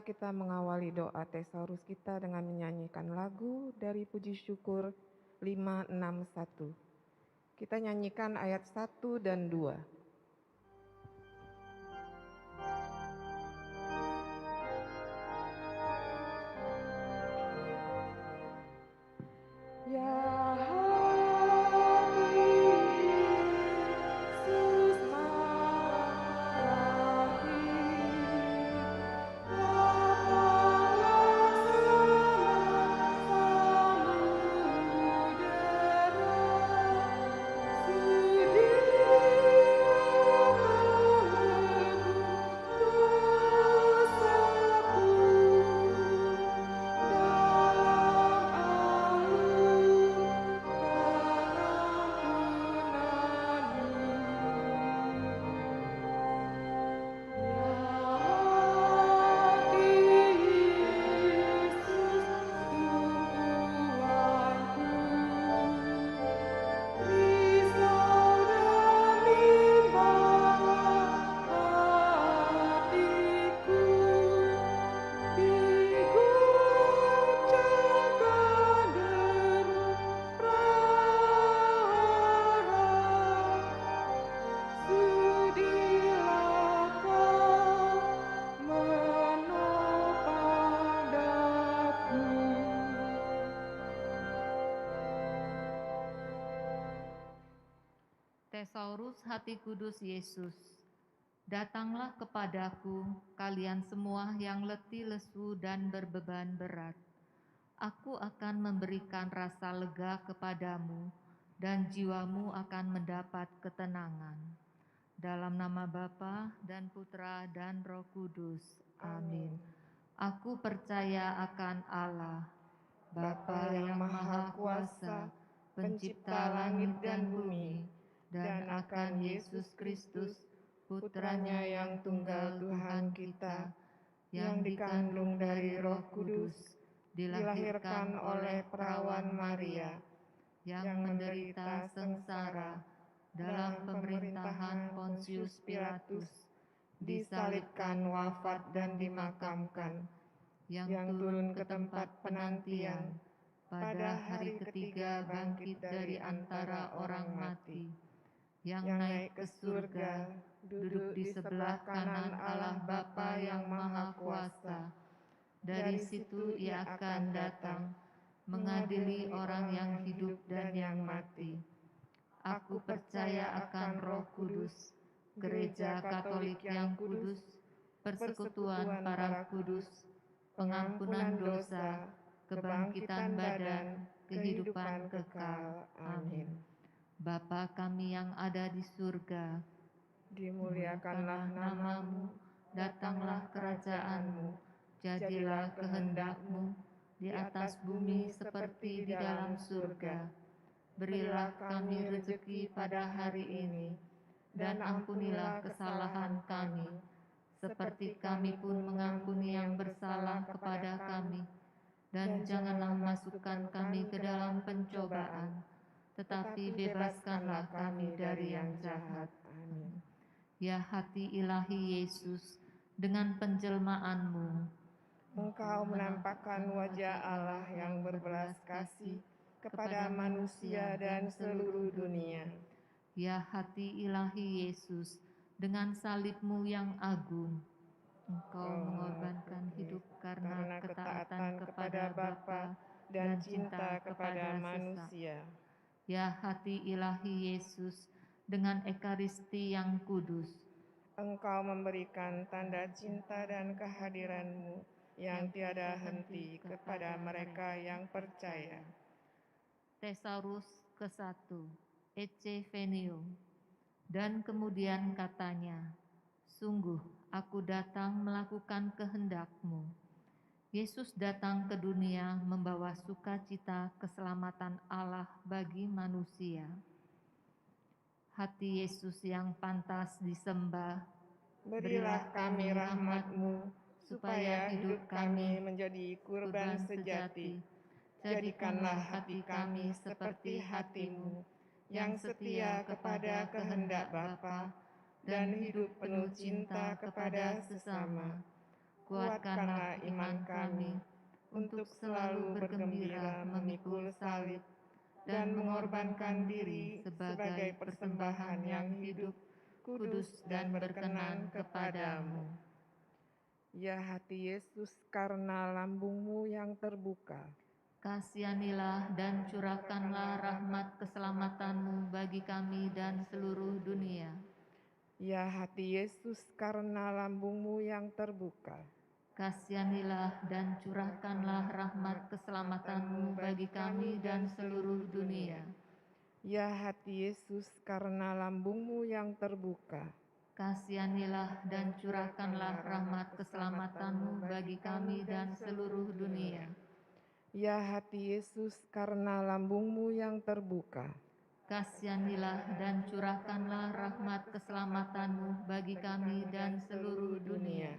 kita mengawali doa tesaurus kita dengan menyanyikan lagu dari puji syukur 561. Kita nyanyikan ayat 1 dan 2. Tesaurus Hati Kudus Yesus, datanglah kepadaku, kalian semua yang letih lesu dan berbeban berat. Aku akan memberikan rasa lega kepadamu, dan jiwamu akan mendapat ketenangan. Dalam nama Bapa dan Putra dan Roh Kudus. Amin. Aku percaya akan Allah, Bapa yang Maha Kuasa, Pencipta langit dan bumi, dan akan Yesus Kristus, Putranya yang tunggal Tuhan kita, yang dikandung dari Roh Kudus, dilahirkan oleh perawan Maria, yang menderita sengsara dalam pemerintahan Pontius Pilatus, disalibkan, wafat dan dimakamkan, yang turun ke tempat penantian, pada hari ketiga bangkit dari antara orang mati, yang naik ke surga, duduk di sebelah kanan Allah Bapa yang Maha Kuasa. Dari situ ia akan datang, mengadili orang yang hidup dan yang mati. Aku percaya akan Roh Kudus, Gereja Katolik yang kudus, persekutuan para kudus, pengampunan dosa, kebangkitan badan, kehidupan kekal. Amin. Bapa kami yang ada di surga, Dimuliakanlah namamu, datanglah kerajaanmu, jadilah kehendak-mu di atas bumi seperti di dalam surga. Berilah kami rezeki pada hari ini, dan ampunilah kesalahan kami, seperti kami pun mengampuni yang bersalah kepada kami. Dan janganlah masukkan kami ke dalam pencobaan, tetapi bebaskanlah kami dari yang jahat. Amin. Ya hati ilahi Yesus, dengan penjelmaanmu, Engkau menampakkan wajah Allah yang berbelas kasih kepada manusia dan seluruh dunia. Ya hati ilahi Yesus, dengan salibmu yang agung, Engkau mengorbankan hidup karena ketaatan kepada Bapa dan cinta kepada manusia. Ya hati ilahi Yesus, dengan ekaristi yang kudus, Engkau memberikan tanda cinta dan kehadiranmu yang tiada henti kepada mereka yang percaya. Tesaurus ke-1, Ecce Venio. Dan kemudian katanya, sungguh aku datang melakukan kehendak-Mu. Yesus datang ke dunia membawa sukacita keselamatan Allah bagi manusia. Hati Yesus yang pantas disembah, Berilah kami rahmat-Mu, supaya hidup kami menjadi kurban sejati. Jadikanlah hati kami seperti hati-Mu, yang setia kepada kehendak Bapa dan hidup penuh cinta kepada sesama. Kuatkanlah iman kami untuk selalu bergembira memikul salib dan mengorbankan diri sebagai persembahan yang hidup, kudus, dan berkenan kepadamu. Ya hati Yesus, karena lambungmu yang terbuka, Kasihanilah dan curahkanlah rahmat keselamatanmu bagi kami dan seluruh dunia. ya hati Yesus, karena lambungmu yang terbuka, Kasihanilah dan curahkanlah rahmat keselamatanmu bagi kami dan seluruh dunia. ya hati Yesus, karena lambungmu yang terbuka, Kasihanilah dan curahkanlah rahmat keselamatanmu bagi kami dan seluruh dunia. ya hati Yesus, karena lambungmu yang terbuka, Kasihanilah dan curahkanlah rahmat keselamatanmu bagi kami dan seluruh dunia.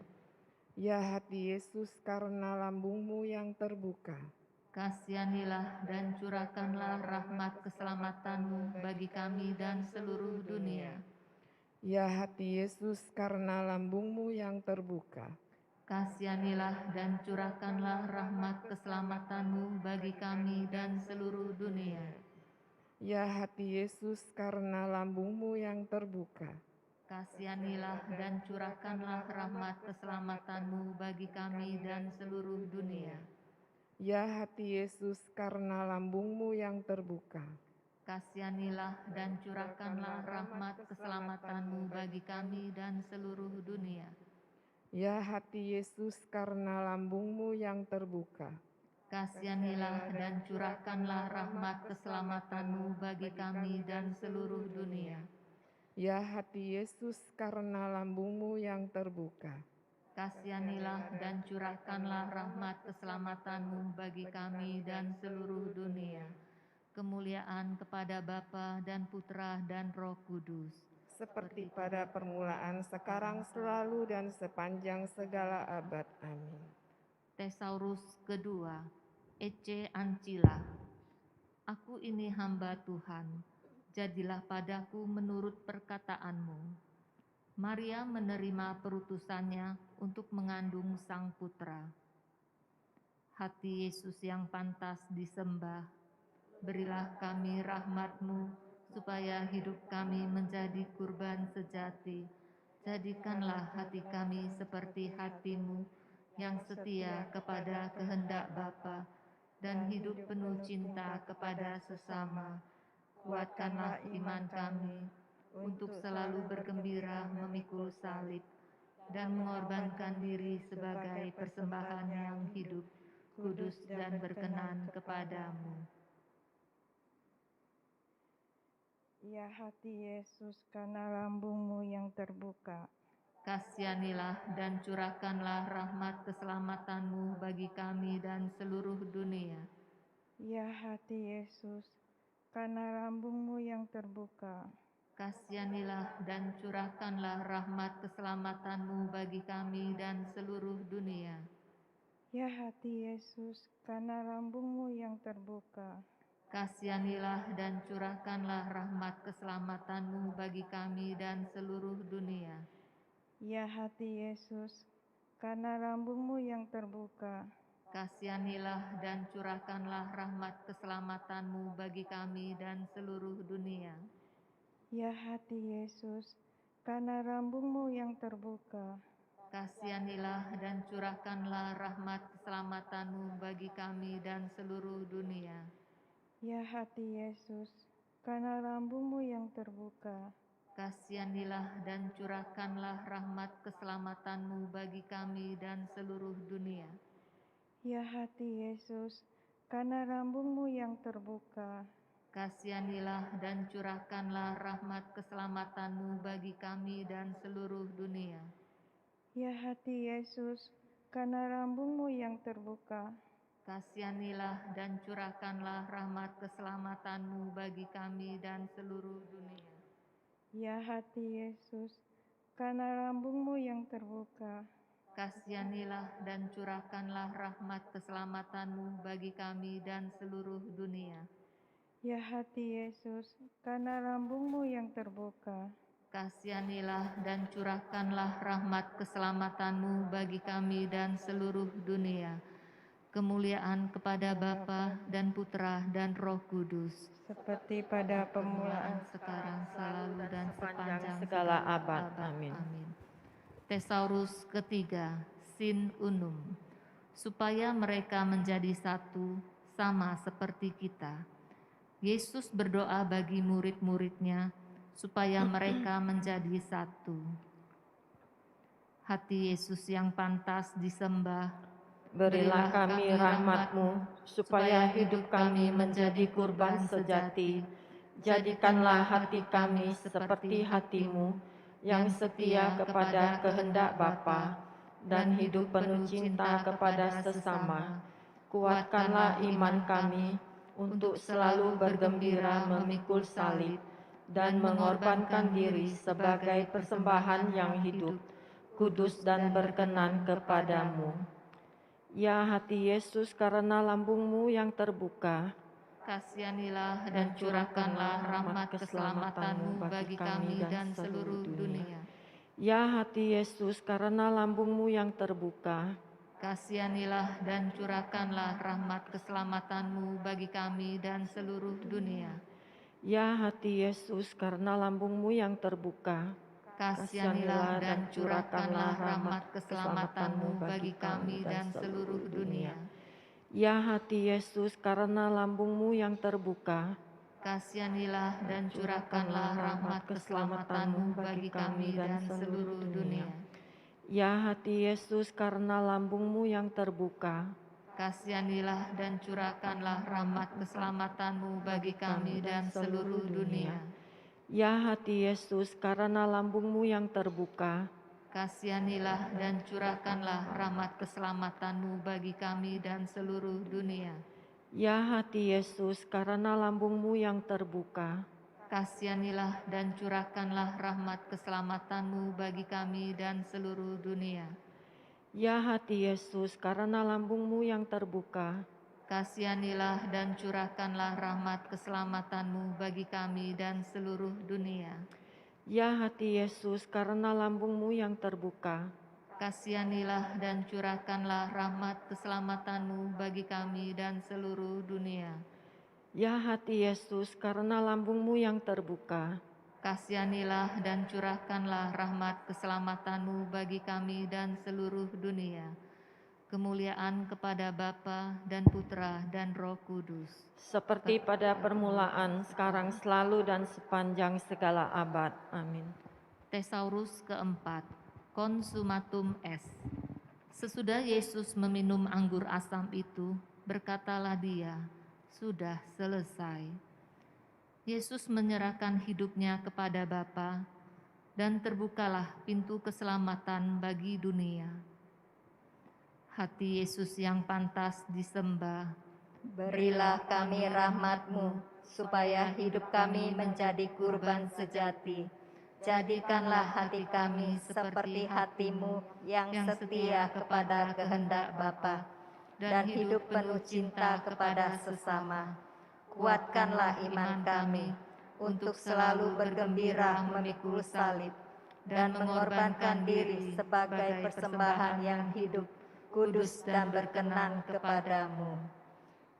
ya hati Yesus, karena lambungmu yang terbuka, Kasihanilah dan curahkanlah rahmat keselamatanmu bagi kami dan seluruh dunia. ya hati Yesus, karena lambungmu yang terbuka, Kasihanilah dan curahkanlah rahmat keselamatanmu bagi kami dan seluruh dunia. ya hati Yesus, karena lambungmu yang terbuka, Kasihanilah dan curahkanlah rahmat keselamatanmu bagi kami dan seluruh dunia. ya hati Yesus, karena lambungmu yang terbuka, Kasihanilah dan curahkanlah rahmat keselamatanmu bagi kami dan seluruh dunia. ya hati Yesus, karena lambungmu yang terbuka, Kasihanilah dan curahkanlah rahmat keselamatanmu bagi kami dan seluruh dunia. ya hati Yesus, karena lambungmu yang terbuka, Kasihanilah dan curahkanlah rahmat keselamatanmu bagi kami dan seluruh dunia. Kemuliaan kepada Bapa dan Putra dan Roh Kudus. seperti pada permulaan, sekarang, selalu, dan sepanjang segala abad. Amin. Tesaurus kedua, Ecce Ancilla. Aku ini hamba Tuhan, jadilah padaku menurut perkataanmu. Maria menerima perutusannya untuk mengandung sang putra. Hati Yesus yang pantas disembah, berilah kami rahmat-Mu, supaya hidup kami menjadi kurban sejati. Jadikanlah hati kami seperti hati-Mu, yang setia kepada kehendak Bapa, dan hidup penuh cinta kepada sesama. Kuatkanlah iman kami, untuk selalu bergembira memikul salib, dan mengorbankan diri sebagai persembahan yang hidup, kudus, dan berkenan kepadamu. Ya hati Yesus, karena lambungmu yang terbuka, Kasihanilah dan curahkanlah rahmat keselamatanmu bagi kami dan seluruh dunia. ya hati Yesus, karena lambungmu yang terbuka, Kasihanilah dan curahkanlah rahmat keselamatanmu bagi kami dan seluruh dunia. ya hati Yesus, karena lambungmu yang terbuka, Kasihanilah dan curahkanlah rahmat keselamatanmu bagi kami dan seluruh dunia. ya hati Yesus, karena lambungmu yang terbuka, Kasihanilah dan curahkanlah rahmat keselamatanmu bagi kami dan seluruh dunia. ya hati Yesus, karena lambungmu yang terbuka, Kasihanilah dan curahkanlah rahmat keselamatanmu bagi kami dan seluruh dunia. ya hati Yesus, karena lambungmu yang terbuka, Kasihanilah dan curahkanlah rahmat keselamatanmu bagi kami dan seluruh dunia. ya hati Yesus, karena lambungmu yang terbuka, Kasihanilah dan curahkanlah rahmat keselamatanmu bagi kami dan seluruh dunia. ya hati Yesus, karena lambungmu yang terbuka, Kasihanilah dan curahkanlah rahmat keselamatanmu bagi kami dan seluruh dunia. ya hati Yesus, karena lambungmu yang terbuka, Kasihanilah dan curahkanlah rahmat keselamatanmu bagi kami dan seluruh dunia. ya hati Yesus, karena lambungmu yang terbuka, Kasihanilah dan curahkanlah rahmat keselamatanmu bagi kami dan seluruh dunia. Kemuliaan kepada Bapa dan Putra dan Roh Kudus. seperti pada permulaan, Sekarang, selalu, dan sepanjang segala abad. Amin. Tesaurus ketiga, Sin Unum. Supaya mereka menjadi satu, sama seperti kita. Yesus berdoa bagi murid-muridnya, supaya mereka menjadi satu. Hati Yesus yang pantas disembah, Berilah kami rahmat-Mu, supaya hidup kami menjadi kurban sejati. Jadikanlah hati kami seperti hati-Mu, yang setia kepada kehendak Bapa, dan hidup penuh cinta kepada sesama. Kuatkanlah iman kami, untuk selalu bergembira memikul salib, dan mengorbankan diri sebagai persembahan yang hidup, kudus dan berkenan kepadamu. Ya hati Yesus, karena lambung-Mu yang terbuka, kasihanilah dan curahkanlah rahmat keselamatan-Mu bagi kami dan seluruh dunia. Ya hati Yesus, karena lambung-Mu yang terbuka, kasihanilah dan curahkanlah rahmat keselamatan-Mu bagi kami dan seluruh dunia. Ya hati Yesus, karena lambung-Mu yang terbuka, kasihanilah dan curahkanlah rahmat keselamatan-Mu bagi kami dan seluruh dunia. Ya hati Yesus, karena lambung-Mu yang terbuka, kasihanilah dan curahkanlah rahmat keselamatan-Mu bagi kami dan seluruh dunia. Ya hati Yesus, karena lambung-Mu yang terbuka, kasihanilah dan curahkanlah rahmat keselamatan-Mu bagi kami dan seluruh dunia. Ya hati Yesus, karena lambung-Mu yang terbuka, kasihanilah dan curahkanlah rahmat keselamatan-Mu bagi kami dan seluruh dunia. Ya hati Yesus, karena lambung-Mu yang terbuka, kasihanilah dan curahkanlah rahmat keselamatan-Mu bagi kami dan seluruh dunia. Ya hati Yesus, karena lambung-Mu yang terbuka, kasihanilah dan curahkanlah rahmat keselamatan-Mu bagi kami dan seluruh dunia. Ya hati Yesus, karena lambung-Mu yang terbuka, kasihanilah dan curahkanlah rahmat keselamatan-Mu bagi kami dan seluruh dunia. Ya hati Yesus, karena lambung-Mu yang terbuka, kasihanilah dan curahkanlah rahmat keselamatan-Mu bagi kami dan seluruh dunia. Kemuliaan kepada Bapa dan Putra dan Roh Kudus. seperti pada permulaan, sekarang, selalu, dan sepanjang segala abad. Amin. Tesaurus keempat, Consumatum est. Sesudah Yesus meminum anggur asam itu, berkatalah Dia, sudah selesai. Yesus menyerahkan hidupnya kepada Bapa, dan terbukalah pintu keselamatan bagi dunia. Hati Yesus yang pantas disembah, berilah kami rahmat-Mu, supaya hidup kami menjadi kurban sejati. Jadikanlah hati kami seperti hati-Mu yang setia kepada kehendak Bapa, dan hidup penuh cinta kepada sesama. Kuatkanlah iman kami, untuk selalu bergembira memikul salib, dan mengorbankan diri sebagai persembahan yang hidup, kudus dan berkenan kepadamu.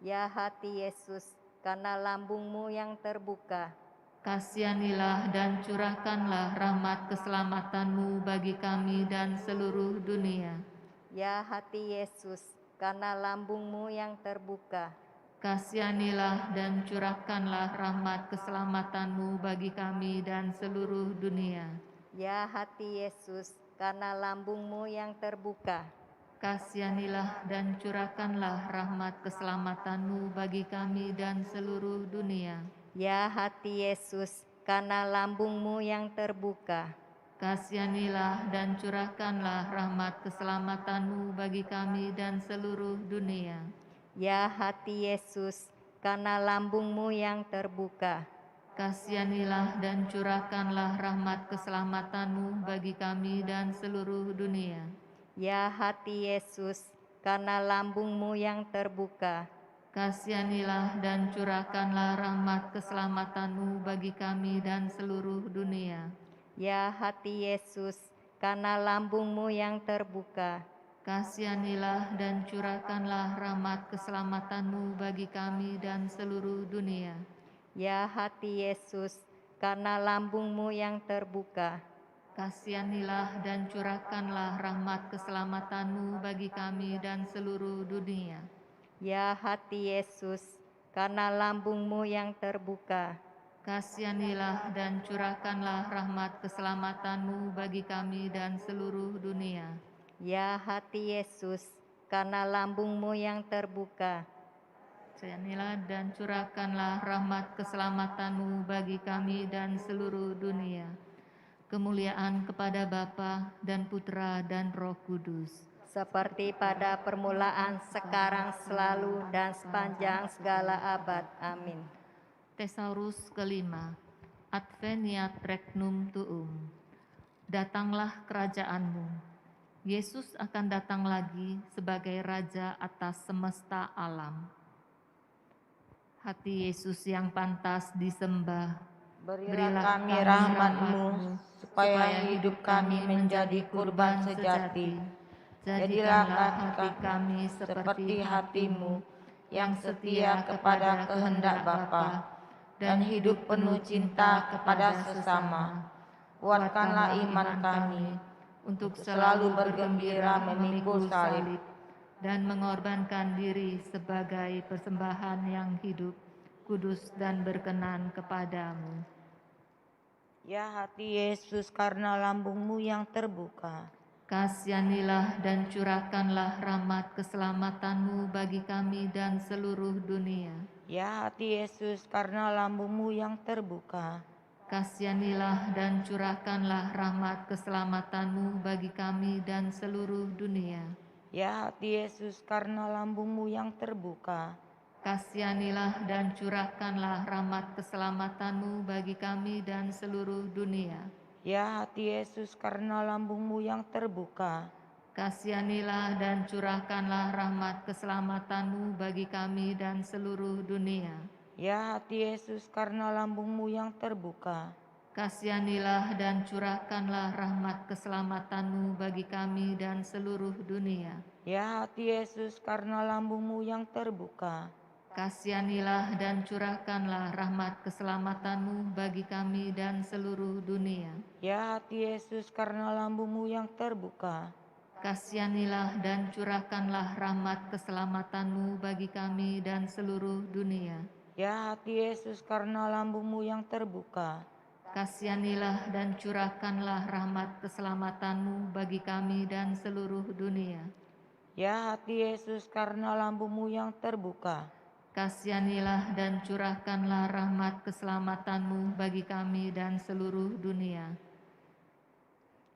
Ya hati Yesus, karena lambung-Mu yang terbuka, kasihanilah dan curahkanlah rahmat keselamatan-Mu bagi kami dan seluruh dunia. ya hati Yesus, karena lambung-Mu yang terbuka, kasihanilah dan curahkanlah rahmat keselamatan-Mu bagi kami dan seluruh dunia. ya hati Yesus, karena lambung-Mu yang terbuka, kasihanilah dan curahkanlah rahmat keselamatan-Mu bagi kami dan seluruh dunia. ya hati Yesus, karena lambung-Mu yang terbuka, kasihanilah dan curahkanlah rahmat keselamatan-Mu bagi kami dan seluruh dunia. ya hati Yesus, karena lambung-Mu yang terbuka, kasihanilah dan curahkanlah rahmat keselamatan-Mu bagi kami dan seluruh dunia. ya hati Yesus, karena lambung-Mu yang terbuka, kasihanilah dan curahkanlah rahmat keselamatan-Mu bagi kami dan seluruh dunia. Ya hati Yesus, karena lambungmu yang terbuka. Kasihanilah dan curahkanlah rahmat keselamatanmu bagi kami dan seluruh dunia. Ya hati Yesus, karena lambungmu yang terbuka. Kasihanilah dan curahkanlah rahmat keselamatanmu bagi kami dan seluruh dunia. Ya hati Yesus, karena lambungmu yang terbuka. Kasihanilah dan curahkanlah rahmat keselamatanmu bagi kami dan seluruh dunia. Ya hati Yesus, karena lambungmu yang terbuka. Kasihanilah dan curahkanlah rahmat keselamatanmu bagi kami dan seluruh dunia. Kemuliaan kepada Bapa dan Putra dan Roh Kudus. Seperti pada permulaan, sekarang, selalu, dan sepanjang segala abad. Amin. Thesaurus kelima. Adveniat regnum tuum. Datanglah kerajaanmu. Yesus akan datang lagi sebagai Raja atas semesta alam. Hati Yesus yang pantas disembah, Berilah kami rahmat-Mu, supaya hidup kami menjadi kurban sejati. Jadilah hati kami seperti hati-Mu, yang setia kepada kehendak Bapa, dan hidup penuh cinta kepada sesama. Kuatkanlah iman kami, untuk selalu bergembira memikul salib, dan mengorbankan diri sebagai persembahan yang hidup, kudus dan berkenan kepadamu. Ya hati Yesus, karena lambungmu yang terbuka. Kasihanilah dan curahkanlah rahmat keselamatanmu bagi kami dan seluruh dunia. Ya hati Yesus, karena lambungmu yang terbuka. Kasihanilah dan curahkanlah rahmat keselamatanmu bagi kami dan seluruh dunia. Ya hati Yesus, karena lambungmu yang terbuka. Kasihanilah dan curahkanlah rahmat keselamatanmu bagi kami dan seluruh dunia. Ya hati Yesus, karena lambungmu yang terbuka. Kasihanilah dan curahkanlah rahmat keselamatanmu bagi kami dan seluruh dunia. Ya hati Yesus, karena lambungmu yang terbuka. Kasihanilah dan curahkanlah rahmat keselamatanmu bagi kami dan seluruh dunia. Ya hati Yesus, karena lambungmu yang terbuka. Kasihanilah dan curahkanlah rahmat keselamatanmu bagi kami dan seluruh dunia. Ya hati Yesus, karena lambungmu yang terbuka. Kasihanilah dan curahkanlah rahmat keselamatanmu bagi kami dan seluruh dunia. Ya hati Yesus, karena lambungmu yang terbuka. Kasihanilah dan curahkanlah rahmat keselamatanmu bagi kami dan seluruh dunia. Ya hati Yesus, karena lambungmu yang terbuka. Kasihanilah dan curahkanlah rahmat keselamatanmu bagi kami dan seluruh dunia.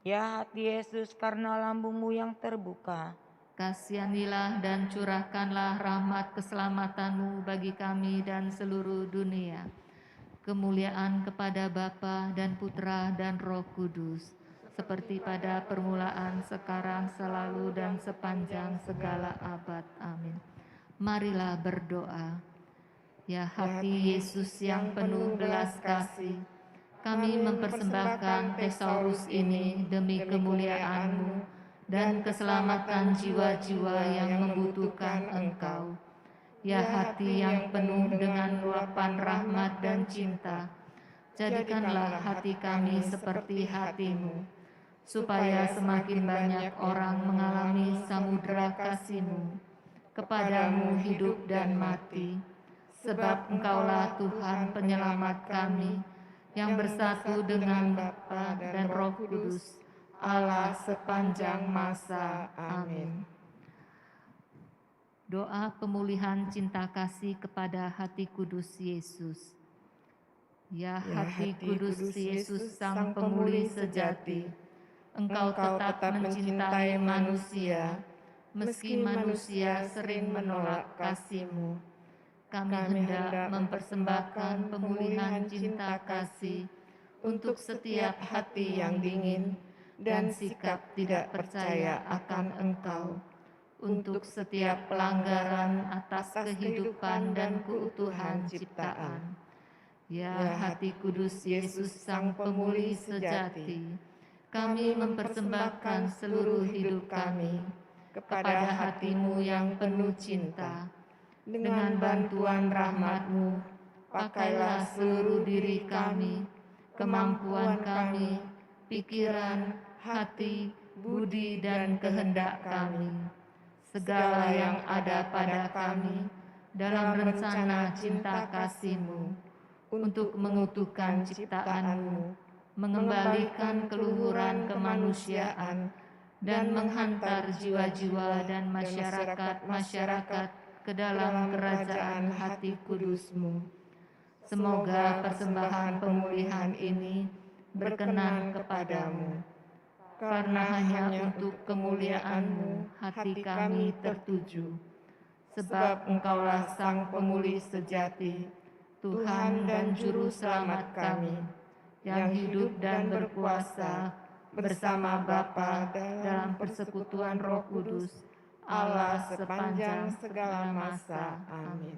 Ya hati Yesus, karena lambungmu yang terbuka. Kasihanilah dan curahkanlah rahmat keselamatanmu bagi kami dan seluruh dunia. Kemuliaan kepada Bapa dan Putra dan Roh Kudus, seperti pada permulaan, sekarang, selalu, dan sepanjang segala abad. Amin. Marilah berdoa. Ya hati Yesus yang penuh belas kasih, kami mempersembahkan Thesaurus ini demi kemuliaan-Mu dan keselamatan jiwa-jiwa yang membutuhkan Engkau. Ya hati yang penuh dengan luapan rahmat dan cinta, jadikanlah hati kami seperti hati-Mu, supaya semakin banyak orang mengalami samudera kasih-Mu. Kepadamu hidup dan mati, sebab Engkaulah Tuhan penyelamat kami, yang bersatu dengan Bapa dan Roh Kudus, Allah sepanjang masa. Amin. Doa pemulihan cinta kasih kepada hati kudus Yesus. Ya hati kudus Yesus, Sang Pemulih sejati, Engkau tetap mencintai manusia, meski manusia sering menolak kasih-Mu. Kami hendak mempersembahkan pemulihan cinta kasih untuk setiap hati yang dingin dan sikap tidak percaya akan Engkau, untuk setiap pelanggaran atas kehidupan dan keutuhan ciptaan. Ya hati kudus Yesus Sang Pemulih sejati, kami mempersembahkan seluruh hidup kami kepada hati-Mu yang penuh cinta. Dengan bantuan rahmat-Mu, pakailah seluruh diri kami, kemampuan kami, pikiran, hati, budi, dan kehendak kami. Segala yang ada pada kami dalam rencana cinta kasih-Mu, untuk mengutuhkan ciptaan-Mu, mengembalikan keluhuran kemanusiaan, dan menghantar jiwa-jiwa dan masyarakat-masyarakat ke dalam kerajaan hati kudus-Mu. Semoga persembahan pemulihan ini berkenan kepadamu, karena hanya untuk kemuliaan-Mu hati kami tertuju. Sebab Engkaulah Sang Pemulih sejati, Tuhan dan Juru Selamat kami, yang hidup dan berkuasa bersama Bapa dalam persekutuan Roh Kudus, Allah sepanjang segala masa. Amin.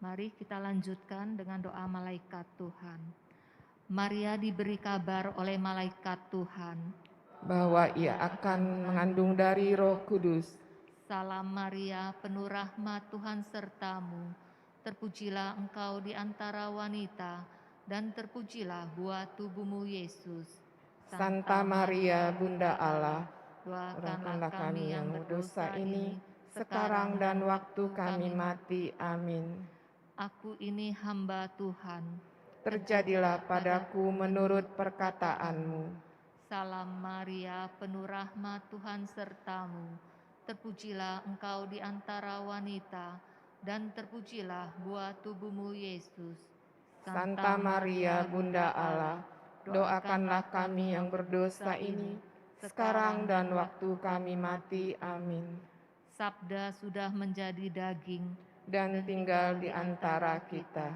Mari kita lanjutkan dengan doa malaikat Tuhan. Maria diberi kabar oleh malaikat Tuhan, bahwa ia akan mengandung dari Roh Kudus. Salam Maria, penuh rahmat, Tuhan sertamu. Terpujilah engkau di antara wanita, dan terpujilah buah tubuhmu Yesus. Santa Maria, Bunda Allah, doakanlah doakanlah kami yang berdosa ini, sekarang dan waktu kami mati. Amin. Aku ini hamba Tuhan. Terjadilah padaku menurut perkataanmu. Salam Maria, penuh rahmat, Tuhan sertamu. Terpujilah engkau di antara wanita, dan terpujilah buah tubuhmu Yesus. Santa Maria, Bunda Allah, doakanlah kami yang berdosa ini, sekarang dan waktu kami mati. Amin. Sabda sudah menjadi daging Dan tinggal di antara kita.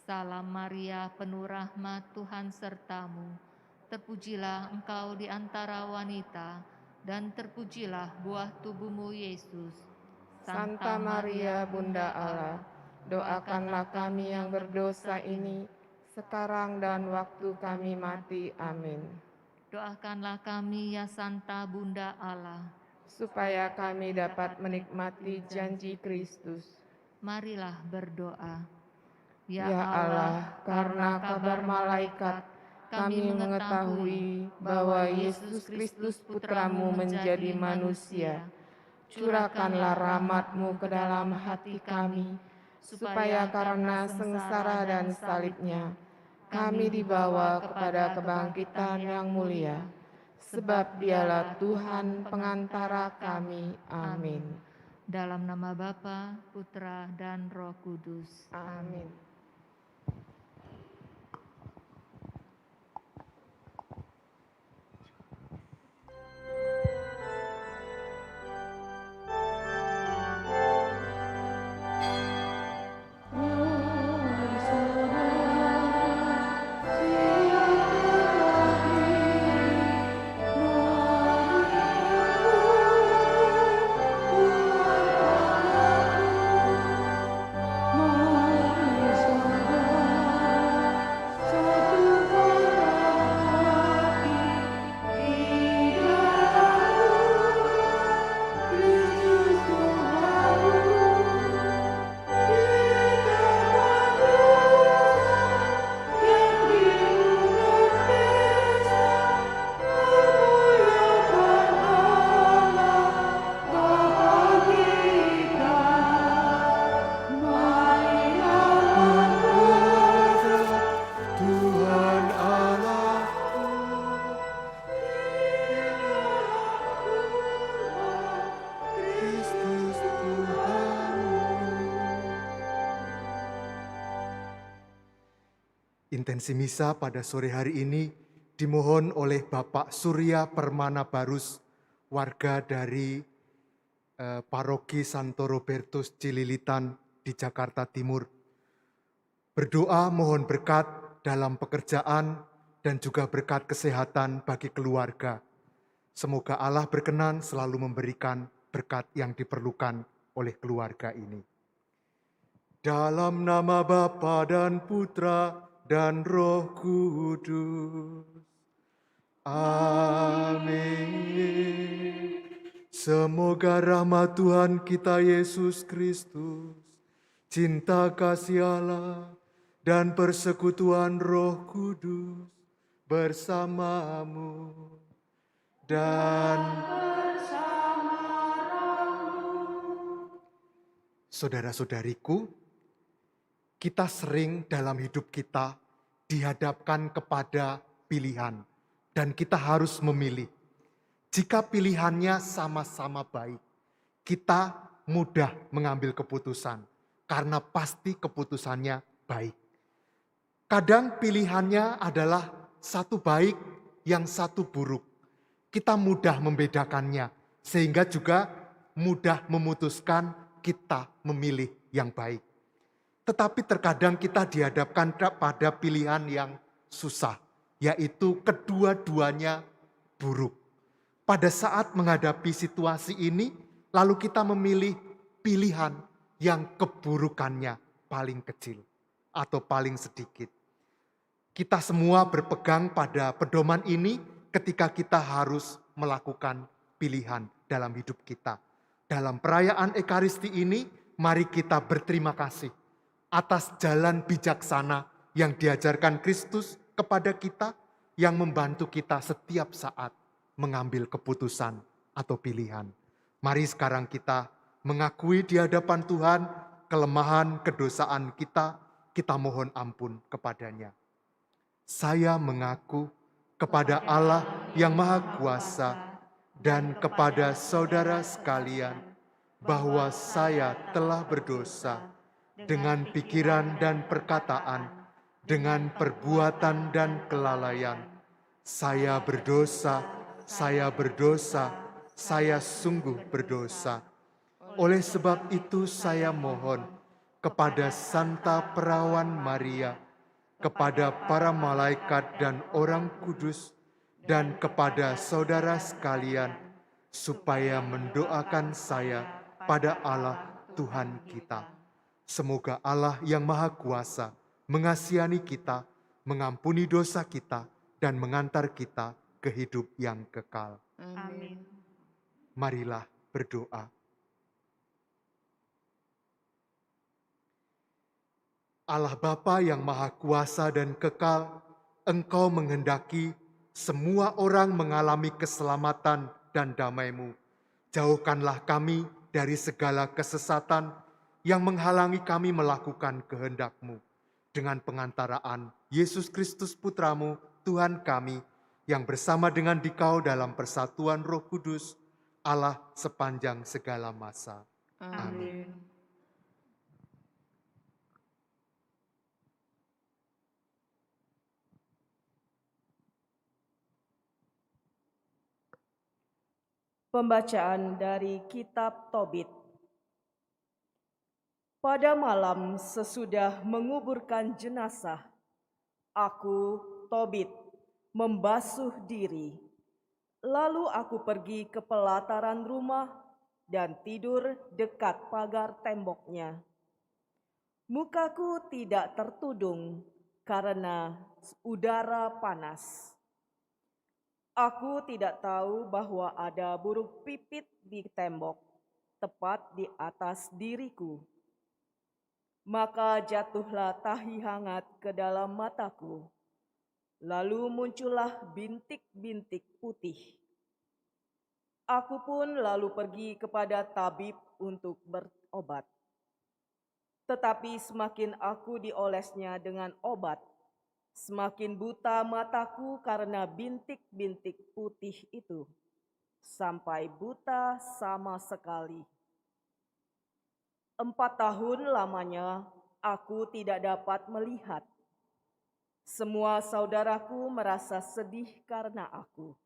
Salam Maria, penuh rahmat, Tuhan sertamu. Terpujilah engkau di antara wanita, dan terpujilah buah tubuhmu Yesus. Santa Maria, Bunda Allah, doakanlah kami yang berdosa ini, sekarang dan waktu kami mati. Amin. Doakanlah kami ya Santa Bunda Allah, Supaya kami dapat menikmati janji Kristus. marilah berdoa. Ya Allah, karena kabar malaikat, kami mengetahui bahwa Yesus Kristus Putramu menjadi manusia. Curahkanlah rahmat-Mu ke dalam hati kami, supaya karena sengsara dan salibnya, kami dibawa kepada kebangkitan yang mulia. Sebab Dialah Tuhan pengantara kami. Amin. Dalam nama Bapa, Putra, dan Roh Kudus. Amin. Intensi misa pada sore hari ini dimohon oleh Bapak Surya Permana Barus, warga dari Paroki Santo Robertus Cililitan di Jakarta Timur. Berdoa mohon berkat dalam pekerjaan dan juga berkat kesehatan bagi keluarga. Semoga Allah berkenan selalu memberikan berkat yang diperlukan oleh keluarga ini. Dalam nama Bapa dan Putra dan Roh Kudus. Amin. Semoga rahmat Tuhan kita Yesus Kristus, cinta kasih Allah, dan persekutuan Roh Kudus bersamamu dan saudara-saudariku, kita sering dalam hidup kita dihadapkan kepada pilihan dan kita harus memilih. Jika pilihannya sama-sama baik, kita mudah mengambil keputusan karena pasti keputusannya baik. Kadang pilihannya adalah satu baik yang satu buruk. Kita mudah membedakannya sehingga juga mudah memutuskan kita memilih yang baik. Tetapi terkadang kita dihadapkan pada pilihan yang susah, yaitu kedua-duanya buruk. Pada saat menghadapi situasi ini, lalu kita memilih pilihan yang keburukannya paling kecil atau paling sedikit. Kita semua berpegang pada pedoman ini ketika kita harus melakukan pilihan dalam hidup kita. Dalam perayaan Ekaristi ini, mari kita berterima kasih atas jalan bijaksana yang diajarkan Kristus kepada kita, yang membantu kita setiap saat mengambil keputusan atau pilihan. Mari sekarang kita mengakui di hadapan Tuhan kelemahan kedosaan kita, kita mohon ampun kepadanya. Saya mengaku kepada Allah yang Maha Kuasa dan kepada saudara sekalian bahwa saya telah berdosa dengan pikiran dan perkataan, dengan perbuatan dan kelalaian. Saya berdosa, saya sungguh berdosa. Oleh sebab itu saya mohon kepada Santa Perawan Maria, kepada para malaikat dan orang kudus, dan kepada saudara sekalian, supaya mendoakan saya pada Allah Tuhan kita. Semoga Allah yang Maha Kuasa mengasihani kita, mengampuni dosa kita, dan mengantar kita ke hidup yang kekal. Amin. Marilah berdoa. Allah Bapa yang Maha Kuasa dan kekal, Engkau menghendaki semua orang mengalami keselamatan dan damai-Mu. Jauhkanlah kami dari segala kesesatan yang menghalangi kami melakukan kehendak-Mu. Dengan pengantaraan Yesus Kristus Putra-Mu, Tuhan kami, yang bersama dengan Dikau dalam persatuan Roh Kudus, Allah sepanjang segala masa. Amin. Pembacaan dari Kitab Tobit. Pada malam sesudah menguburkan jenazah, aku, Tobit, membasuh diri. Lalu aku pergi ke pelataran rumah dan tidur dekat pagar temboknya. Mukaku tidak tertudung karena udara panas. Aku tidak tahu bahwa ada burung pipit di tembok, tepat di atas diriku. Maka jatuhlah tahi hangat ke dalam mataku. Lalu muncullah bintik-bintik putih. Aku pun lalu pergi kepada tabib untuk berobat. Tetapi semakin aku diolesnya dengan obat, semakin buta mataku karena bintik-bintik putih itu, sampai buta sama sekali. 4 tahun lamanya aku tidak dapat melihat. Semua saudaraku merasa sedih karena aku.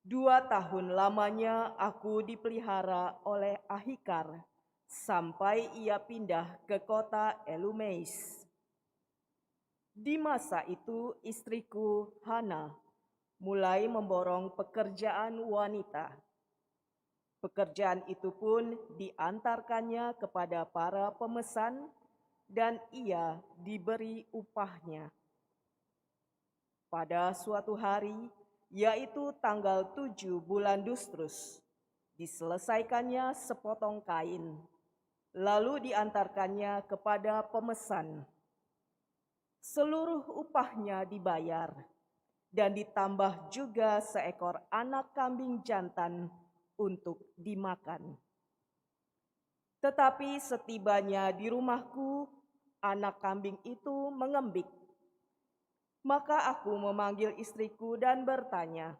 2 tahun lamanya aku dipelihara oleh Ahikar sampai ia pindah ke kota Elumeis. Di masa itu istriku Hana mulai memborong pekerjaan wanita. Pekerjaan itu pun diantarkannya kepada para pemesan dan ia diberi upahnya. Pada suatu hari, yaitu tanggal 7 bulan Dustrus, diselesaikannya sepotong kain, lalu diantarkannya kepada pemesan. Seluruh upahnya dibayar, dan ditambah juga seekor anak kambing jantan untuk dimakan. Tetapi setibanya di rumahku, anak kambing itu mengembik. Maka aku memanggil istriku dan bertanya,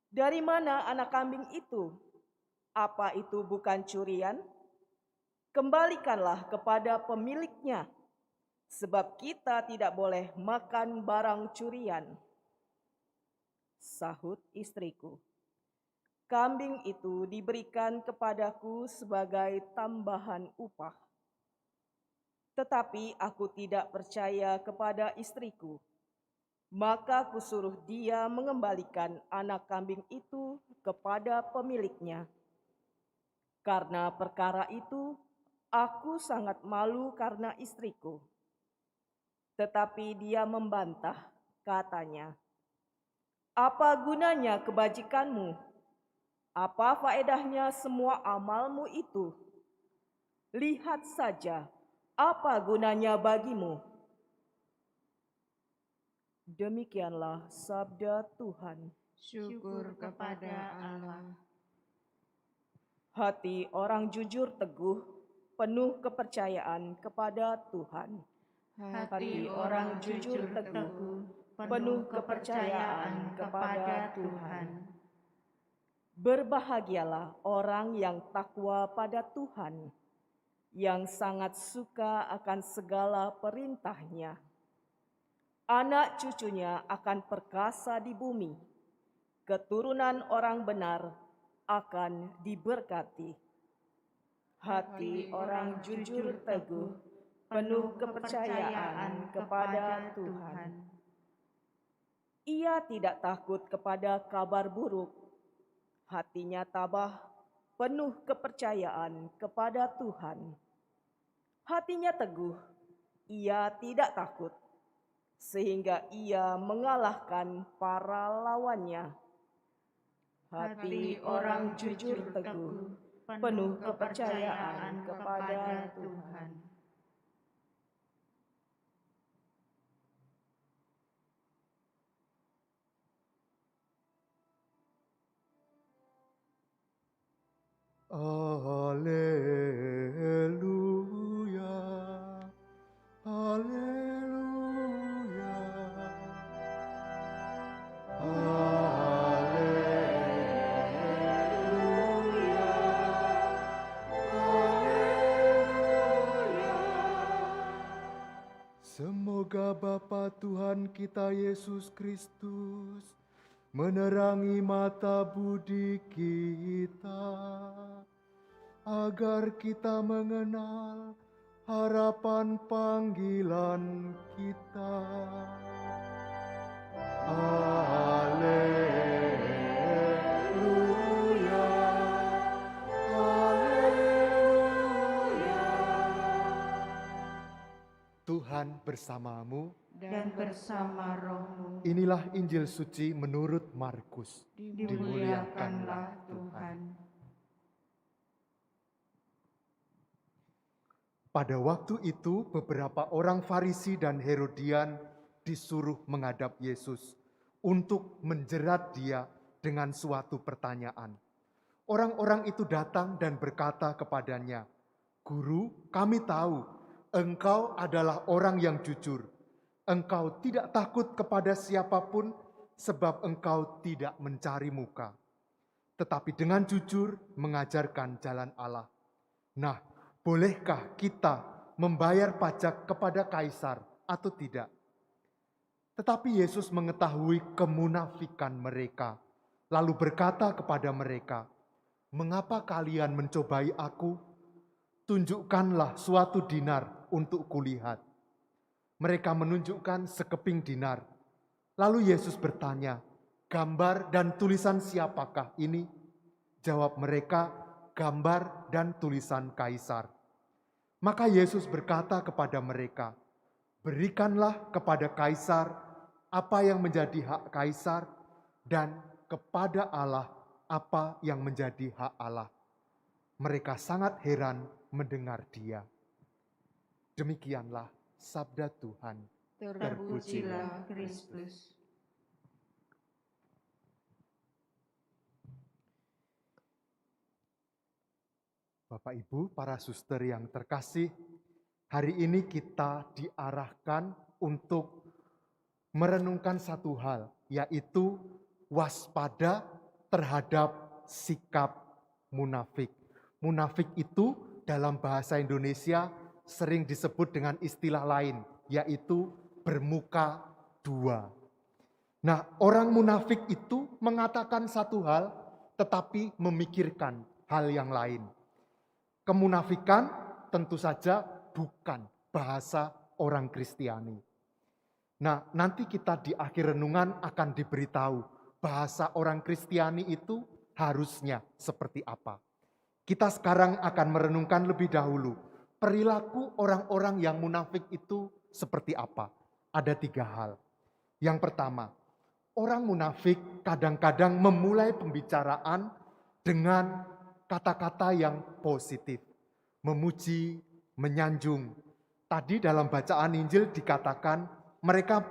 "Dari mana anak kambing itu? Apa itu bukan curian? Kembalikanlah kepada pemiliknya, sebab kita tidak boleh makan barang curian." Sahut istriku, "Kambing itu diberikan kepadaku sebagai tambahan upah." Tetapi aku tidak percaya kepada istriku. Maka kusuruh dia mengembalikan anak kambing itu kepada pemiliknya. Karena perkara itu, aku sangat malu karena istriku. Tetapi dia membantah, katanya, "Apa gunanya kebajikanmu? Apa faedahnya semua amalmu itu? Lihat saja, apa gunanya bagimu?" Demikianlah sabda Tuhan. Syukur kepada Allah. Hati orang jujur teguh, penuh kepercayaan kepada Tuhan. Hati orang jujur teguh, penuh kepercayaan kepada Tuhan. Berbahagialah orang yang takwa pada Tuhan, yang sangat suka akan segala perintah-Nya. Anak cucunya akan perkasa di bumi, keturunan orang benar akan diberkati. Hati orang jujur teguh, penuh kepercayaan kepada Tuhan. Ia tidak takut kepada kabar buruk, hatinya tabah, penuh kepercayaan kepada Tuhan. Hatinya teguh, ia tidak takut, sehingga ia mengalahkan para lawannya. Hati orang jujur teguh, penuh kepercayaan kepada Tuhan. Haleluya, haleluya, haleluya, haleluya. Semoga Bapa Tuhan kita Yesus Kristus menerangi mata budi kita, agar kita mengenal harapan panggilan kita. Haleluya, haleluya. Tuhan bersamamu. Dan bersama rohmu. Inilah Injil suci menurut Markus. Dimuliakanlah Tuhan. Pada waktu itu beberapa orang Farisi dan Herodian disuruh menghadap Yesus untuk menjerat dia dengan suatu pertanyaan. Orang-orang itu datang dan berkata kepadanya, "Guru, kami tahu Engkau adalah orang yang jujur. Engkau tidak takut kepada siapapun sebab engkau tidak mencari muka, tetapi dengan jujur mengajarkan jalan Allah. Nah, bolehkah kita membayar pajak kepada kaisar atau tidak?" Tetapi Yesus mengetahui kemunafikan mereka, lalu berkata kepada mereka, "Mengapa kalian mencobai aku? Tunjukkanlah suatu dinar untuk kulihat." Mereka menunjukkan sekeping dinar. Lalu Yesus bertanya, "Gambar dan tulisan siapakah ini?" Jawab mereka, gambar dan tulisan kaisar. Maka Yesus berkata kepada mereka, berikanlah kepada kaisar apa yang menjadi hak kaisar, dan kepada Allah apa yang menjadi hak Allah. Mereka sangat heran mendengar dia. Demikianlah sabda Tuhan. Terpujilah Kristus. Bapak Ibu, para suster yang terkasih, hari ini kita diarahkan untuk merenungkan satu hal, yaitu waspada terhadap sikap munafik. Munafik itu dalam bahasa Indonesia sering disebut dengan istilah lain, yaitu bermuka dua. Nah, orang munafik itu mengatakan satu hal, tetapi memikirkan hal yang lain. Kemunafikan tentu saja bukan bahasa orang Kristiani. Nah, nanti kita di akhir renungan akan diberitahu bahasa orang Kristiani itu harusnya seperti apa. Kita sekarang akan merenungkan lebih dahulu perilaku orang-orang yang munafik itu seperti apa. Ada 3 hal. Yang pertama, orang munafik kadang-kadang memulai pembicaraan dengan kata-kata yang positif, memuji, menyanjung. Tadi dalam bacaan Injil dikatakan mereka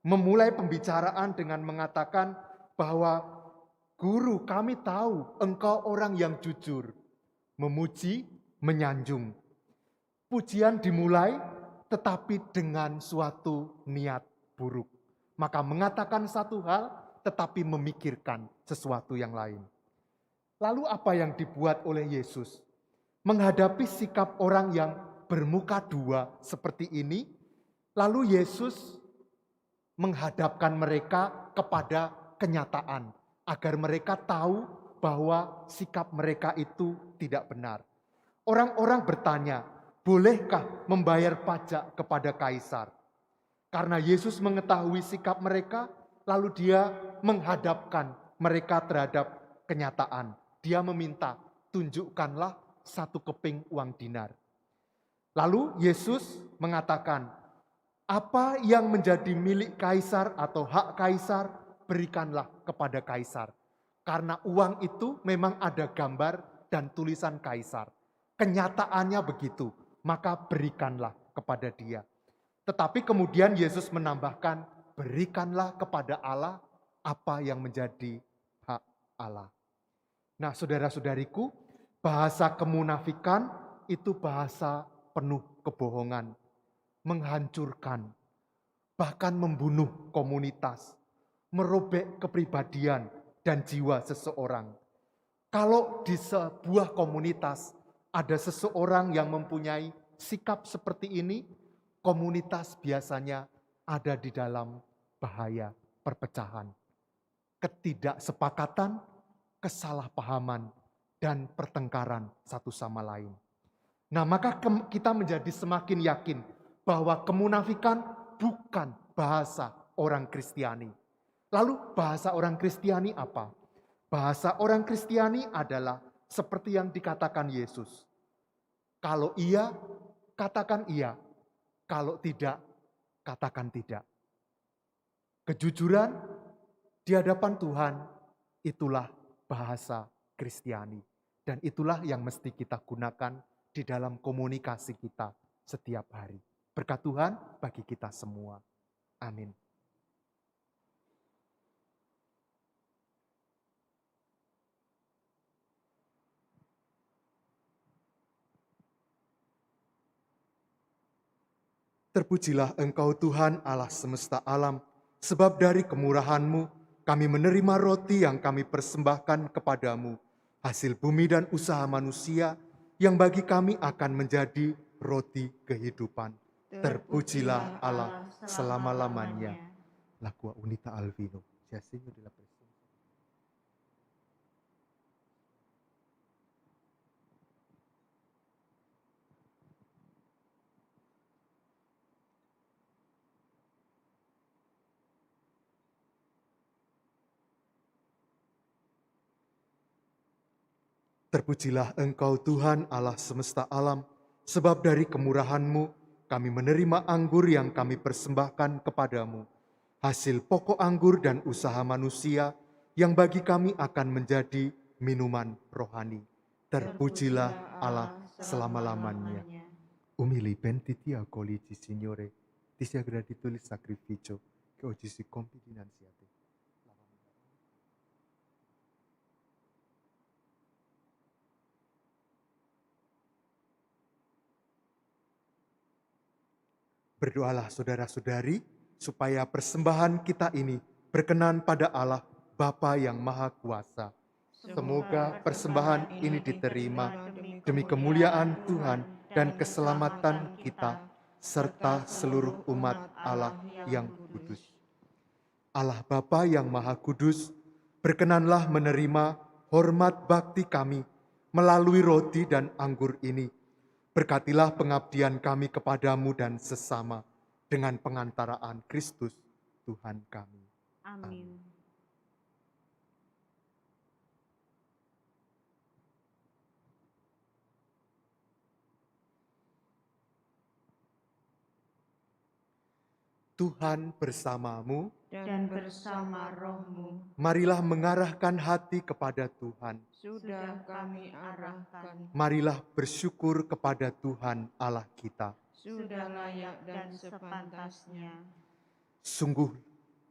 memulai pembicaraan dengan mengatakan bahwa Guru, kami tahu engkau orang yang jujur, memuji, menyanjung. Pujian dimulai tetapi dengan suatu niat buruk. Maka mengatakan satu hal tetapi memikirkan sesuatu yang lain. Lalu apa yang dibuat oleh Yesus? Menghadapi sikap orang yang bermuka dua seperti ini, lalu Yesus menghadapkan mereka kepada kenyataan, agar mereka tahu bahwa sikap mereka itu tidak benar. Orang-orang bertanya, bolehkah membayar pajak kepada kaisar? Karena Yesus mengetahui sikap mereka, lalu dia menghadapkan mereka terhadap kenyataan. Dia meminta, tunjukkanlah 1 keping uang dinar. Lalu Yesus mengatakan, apa yang menjadi milik kaisar atau hak kaisar, berikanlah kepada kaisar. Karena uang itu memang ada gambar dan tulisan kaisar. Kenyataannya begitu, maka berikanlah kepada dia. Tetapi kemudian Yesus menambahkan, berikanlah kepada Allah apa yang menjadi hak Allah. Nah, saudara-saudariku, bahasa kemunafikan itu bahasa penuh kebohongan, menghancurkan, bahkan membunuh komunitas, merobek kepribadian dan jiwa seseorang. Kalau di sebuah komunitas ada seseorang yang mempunyai sikap seperti ini, komunitas biasanya ada di dalam bahaya perpecahan, ketidaksepakatan, kesalahpahaman, dan pertengkaran satu sama lain. Nah, maka kita menjadi semakin yakin bahwa kemunafikan bukan bahasa orang Kristiani. Lalu bahasa orang Kristiani apa? Bahasa orang Kristiani adalah seperti yang dikatakan Yesus. Kalau iya, katakan iya. Kalau tidak, katakan tidak. Kejujuran di hadapan Tuhan, itulah bahasa Kristiani. Dan itulah yang mesti kita gunakan di dalam komunikasi kita setiap hari. Berkat Tuhan bagi kita semua. Amin. Terpujilah Engkau Tuhan Allah semesta alam, sebab dari kemurahan-Mu kami menerima roti yang kami persembahkan kepadamu, hasil bumi dan usaha manusia yang bagi kami akan menjadi roti kehidupan. Terpujilah Allah selama-lamanya. Lagu Unita Alvino. Jasinho de la Presencia. Terpujilah Engkau Tuhan Allah semesta alam, sebab dari kemurahan-Mu kami menerima anggur yang kami persembahkan kepadamu, hasil pokok anggur dan usaha manusia yang bagi kami akan menjadi minuman rohani. Terpujilah Allah selama-lamanya. Umili bentitia colici Signore, ti sia gradito il sacrificio che oggi si compie dinanzi a te. Berdoalah saudara-saudari, supaya persembahan kita ini berkenan pada Allah Bapa yang Maha Kuasa. Semoga persembahan ini diterima demi kemuliaan Tuhan dan keselamatan kita, serta seluruh umat Allah yang kudus. Allah Bapa yang Maha Kudus, berkenanlah menerima hormat bakti kami melalui roti dan anggur ini. Berkatilah pengabdian kami kepadamu dan sesama dengan pengantaraan Kristus Tuhan kami. Amin. Tuhan bersamamu, dan bersama rohmu marilah mengarahkan hati kepada Tuhan. sudah kami arahkan, Marilah bersyukur kepada Tuhan Allah kita. sudah layak dan sepantasnya. Sungguh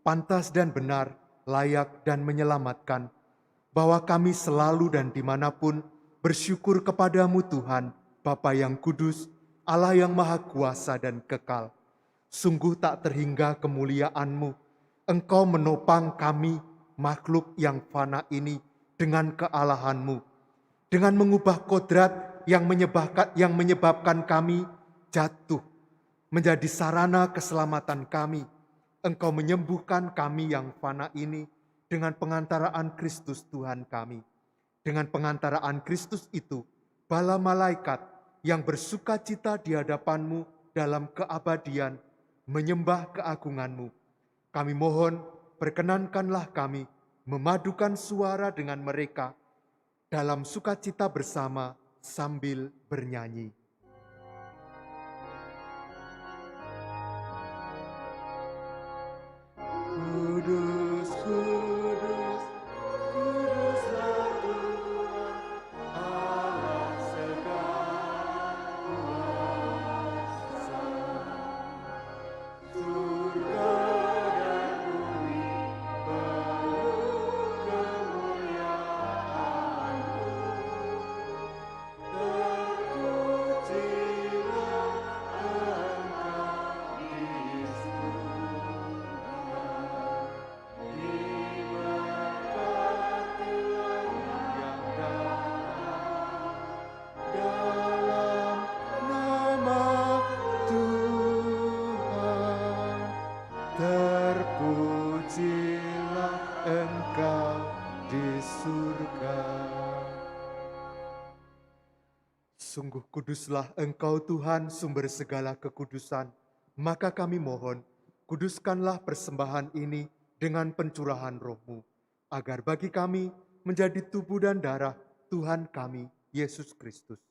pantas dan benar, layak dan menyelamatkan, bahwa kami selalu dan dimanapun bersyukur kepadamu Tuhan, Bapa yang kudus, Allah yang maha kuasa dan kekal. Sungguh tak terhingga kemuliaan-Mu. Engkau menopang kami, makhluk yang fana ini, dengan kealahan-Mu. Dengan mengubah kodrat yang menyebabkan kami jatuh, menjadi sarana keselamatan kami. Engkau menyembuhkan kami yang fana ini dengan pengantaraan Kristus Tuhan kami. Dengan pengantaraan Kristus itu, bala malaikat yang bersuka cita di hadapan-Mu dalam keabadian, menyembah keagungan-Mu. Kami mohon, perkenankanlah kami memadukan suara dengan mereka dalam sukacita bersama sambil bernyanyi. Kudus, kudus, kuduslah Tuhan, Allah segala kuasa. Surga dan bumi penuh kemuliaan-Mu. Terpujilah Engkau di terpujilah Engkau di surga. Sungguh kuduslah Engkau Tuhan, sumber segala kekudusan. Maka kami mohon, kuduskanlah persembahan ini dengan pencurahan Roh-Mu, agar bagi kami menjadi tubuh dan darah Tuhan kami, Yesus Kristus.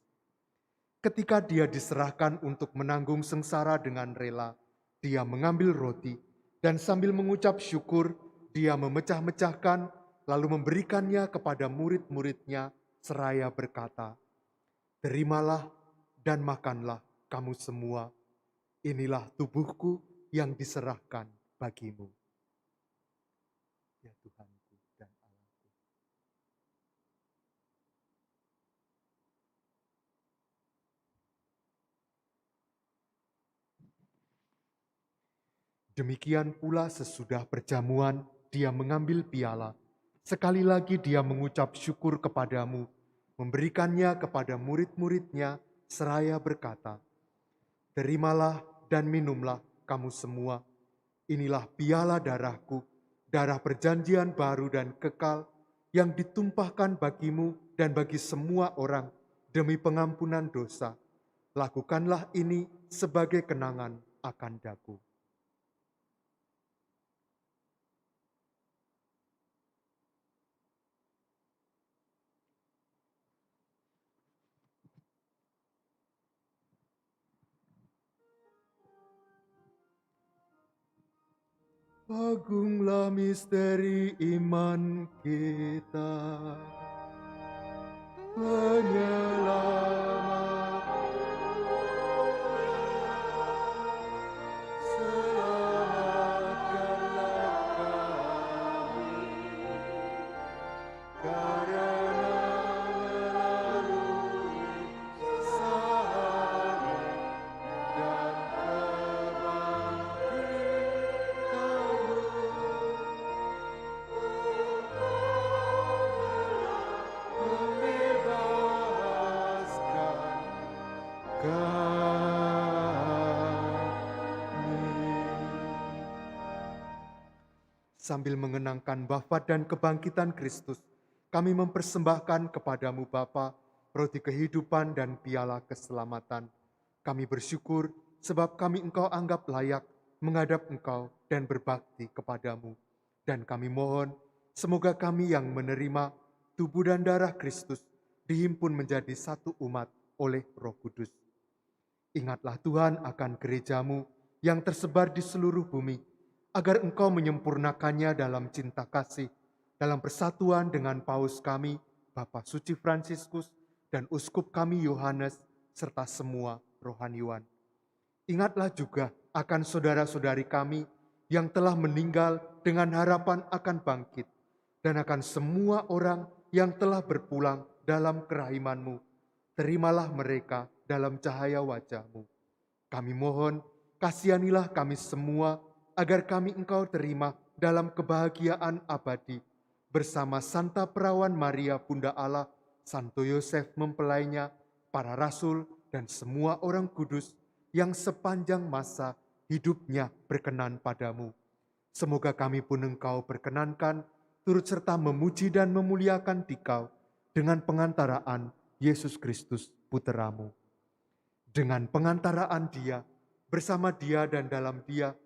Ketika Dia diserahkan untuk menanggung sengsara dengan rela, Dia mengambil roti, dan sambil mengucap syukur, Dia memecah-mecahkan, lalu memberikannya kepada murid-murid-Nya, seraya berkata, "Terimalah dan makanlah kamu semua. Inilah tubuhku yang diserahkan bagimu." Ya Tuhanku dan Allahku. Demikian pula sesudah perjamuan, Dia mengambil piala. Sekali lagi Dia mengucap syukur kepadamu, memberikannya kepada murid-murid-Nya, seraya berkata, "Terimalah dan minumlah kamu semua. Inilah piala darahku, darah perjanjian baru dan kekal, yang ditumpahkan bagimu dan bagi semua orang demi pengampunan dosa. Lakukanlah ini sebagai kenangan akan daku." Agunglah misteri iman kita. Penyelamat, selamatkanlah kami, karena melalui salib dan kebangkitanmu, membebaskan kami. Sambil mengenangkan wafat dan kebangkitan Kristus, kami mempersembahkan kepadamu Bapa, roti kehidupan dan piala keselamatan. Kami bersyukur sebab kami Engkau anggap layak menghadap Engkau dan berbakti kepadamu. Dan kami mohon, semoga kami yang menerima tubuh dan darah Kristus dihimpun menjadi satu umat oleh Roh Kudus. Ingatlah Tuhan akan gerejamu yang tersebar di seluruh bumi, agar Engkau menyempurnakannya dalam cinta kasih, dalam persatuan dengan Paus kami, Bapak Suci Fransiskus, dan Uskup kami Yohanes, serta semua rohaniwan. Ingatlah juga akan saudara-saudari kami yang telah meninggal dengan harapan akan bangkit, dan akan semua orang yang telah berpulang dalam kerahiman-Mu. Terimalah mereka dalam cahaya wajah-Mu. Kami mohon, kasihanilah kami semua, agar kami Engkau terima dalam kebahagiaan abadi, bersama Santa Perawan Maria Bunda Allah, Santo Yosef mempelainya, para rasul, dan semua orang kudus yang sepanjang masa hidupnya berkenan padamu. Semoga kami pun Engkau berkenankan, turut serta memuji dan memuliakan Dikau dengan pengantaraan Yesus Kristus Putramu. Dengan pengantaraan Dia, bersama Dia dan dalam Dia,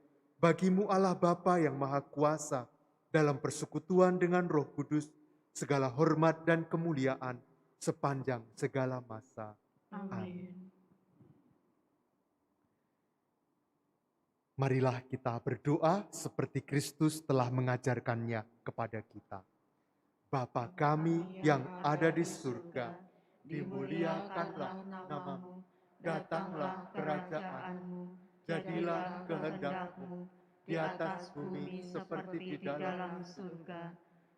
bagimu Allah Bapa yang Maha Kuasa, dalam persekutuan dengan Roh Kudus, segala hormat dan kemuliaan sepanjang segala masa. Amin. Marilah kita berdoa seperti Kristus telah mengajarkannya kepada kita. Bapa kami yang ada di surga, dimuliakanlah namamu, datanglah kerajaanmu, jadilah kehendak-Mu di atas bumi seperti di dalam surga.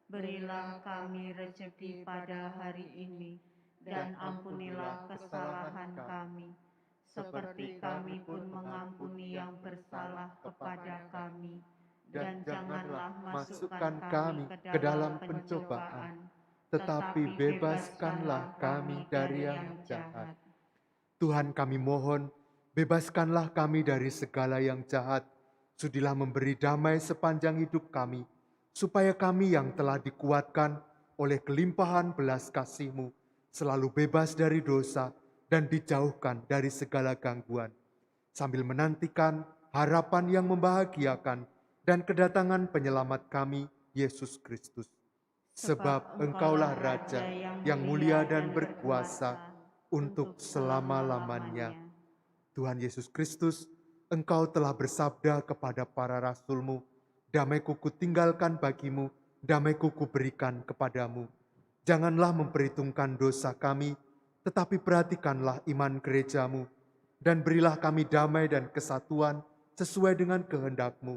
Berilah kami rezeki pada hari ini, dan ampunilah kesalahan kami, seperti kami pun mengampuni yang bersalah kepada kami. Dan janganlah masukkan kami ke dalam pencobaan, tetapi bebaskanlah kami dari yang jahat. Tuhan kami mohon, bebaskanlah kami dari segala yang jahat. Sudilah memberi damai sepanjang hidup kami, supaya kami yang telah dikuatkan oleh kelimpahan belas kasih-Mu, selalu bebas dari dosa dan dijauhkan dari segala gangguan, sambil menantikan harapan yang membahagiakan dan kedatangan penyelamat kami, Yesus Kristus. Sebab Engkaulah Raja yang mulia dan berkuasa untuk selama-lamanya. Tuhan Yesus Kristus, Engkau telah bersabda kepada para rasul-Mu, damai-Ku kutinggalkan bagimu, damai-Ku kuberikan kepadamu. Janganlah memperhitungkan dosa kami, tetapi perhatikanlah iman gereja-Mu, dan berilah kami damai dan kesatuan sesuai dengan kehendak-Mu,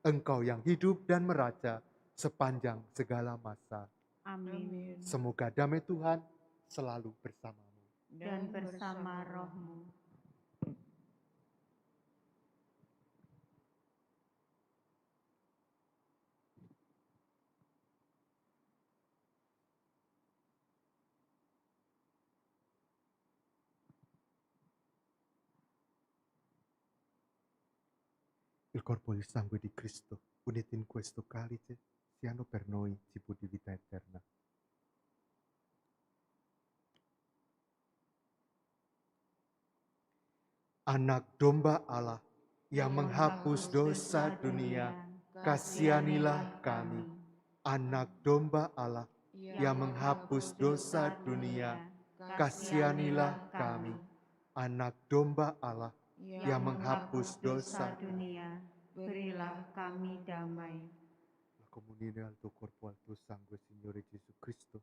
Engkau yang hidup dan meraja sepanjang segala masa. Amin. Semoga damai Tuhan selalu bersamamu. Dan bersama rohmu. Il corpo e il sangue di Cristo, uniti in questo calice, siano per noi cibo di vita eterna. Anak domba Allah yang menghapus dosa dunia, kasihanilah kami. Anak domba Allah yang menghapus dosa dunia, kasihanilah kami. Anak domba Allah yang menghapus dosa dunia, berilah berilah kami damai. La comunione al tuo corpo, al tuo sangue, Signore Gesù Cristo,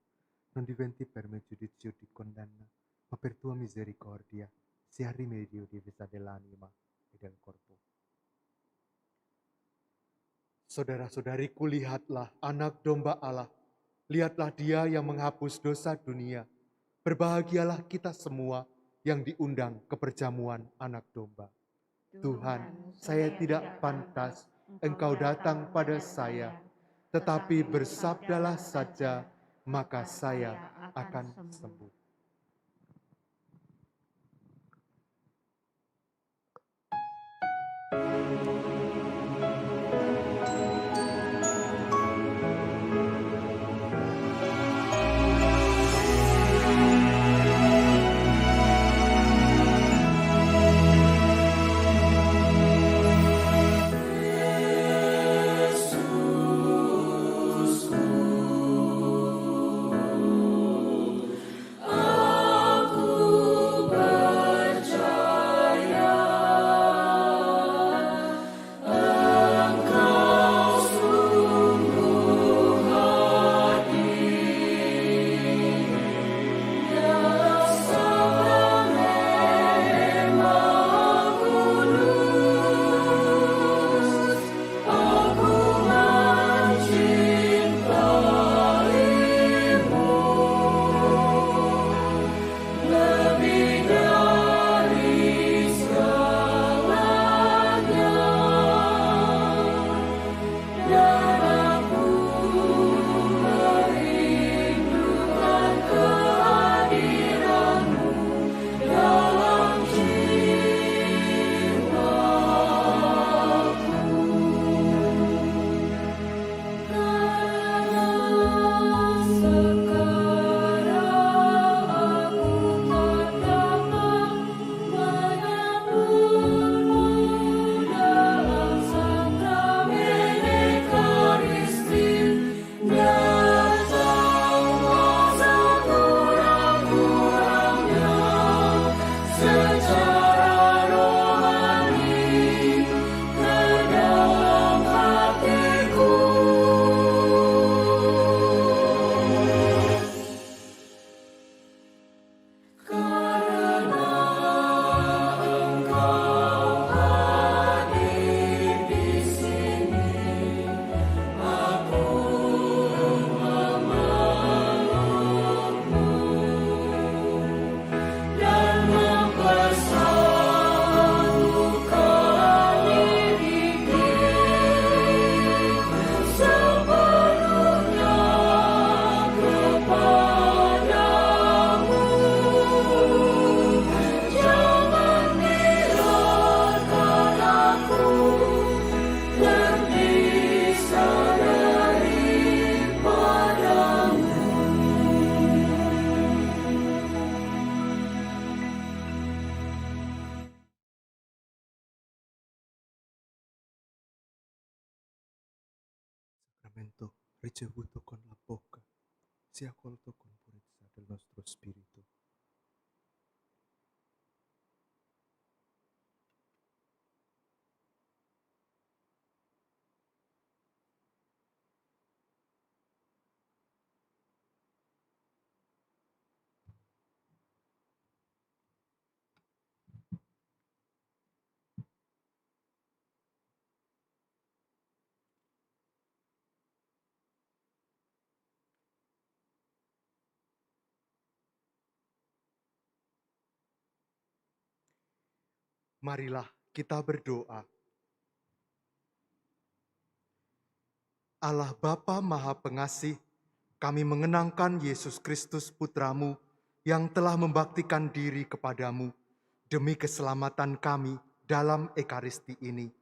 non diventi per me giudizio di condanna, ma per tua misericordia sia rimedio di vita dell'anima e del corpo. Saudara-saudariku, lihatlah anak domba Allah. Lihatlah dia yang menghapus dosa dunia. Berbahagialah kita semua yang diundang ke perjamuan anak domba. Tuhan, saya tidak pantas Engkau datang pada saya, tetapi bersabdalah saja, maka saya akan sembuh. Sacramento ricevuto con la bocca, sia accolto con purezza del nostro spirito. Marilah kita berdoa. Allah Bapa Maha Pengasih, kami mengenangkan Yesus Kristus Putramu yang telah membaktikan diri kepadamu demi keselamatan kami dalam Ekaristi ini.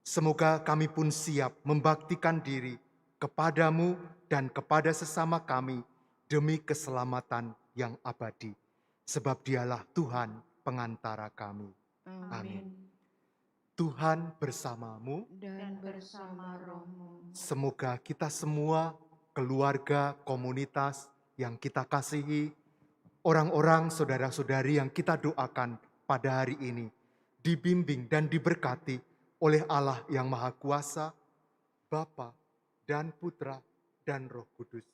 Semoga kami pun siap membaktikan diri kepadamu dan kepada sesama kami demi keselamatan yang abadi. Sebab Dialah Tuhan pengantara kami. Amin. Tuhan bersamamu Dan bersama rohmu. Semoga kita semua, keluarga, komunitas yang kita kasihi, orang-orang saudara-saudari yang kita doakan pada hari ini, dibimbing dan diberkati oleh Allah yang Maha Kuasa, Bapa dan Putra dan Roh Kudus.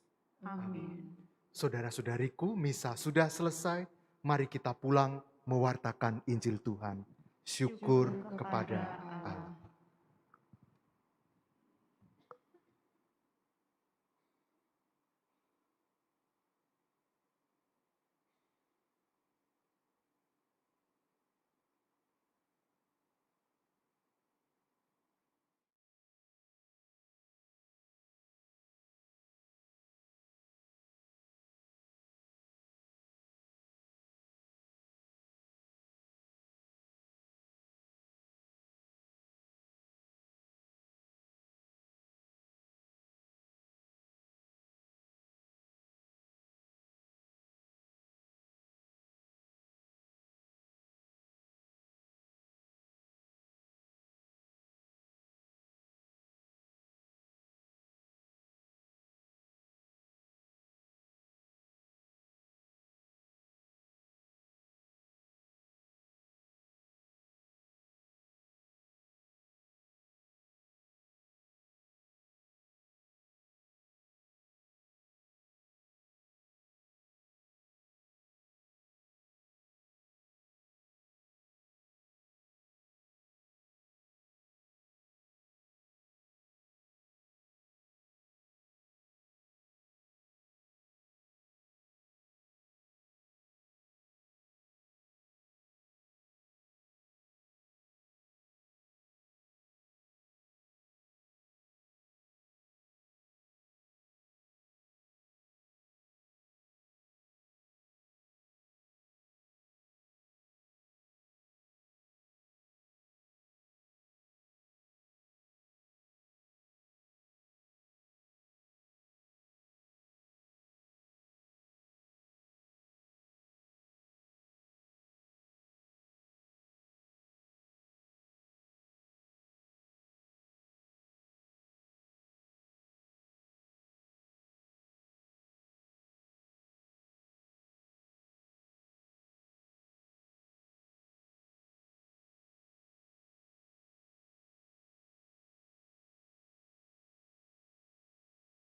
Amin. Saudara-saudariku, misa sudah selesai. Mari kita pulang mewartakan Injil Tuhan. Syukur kepada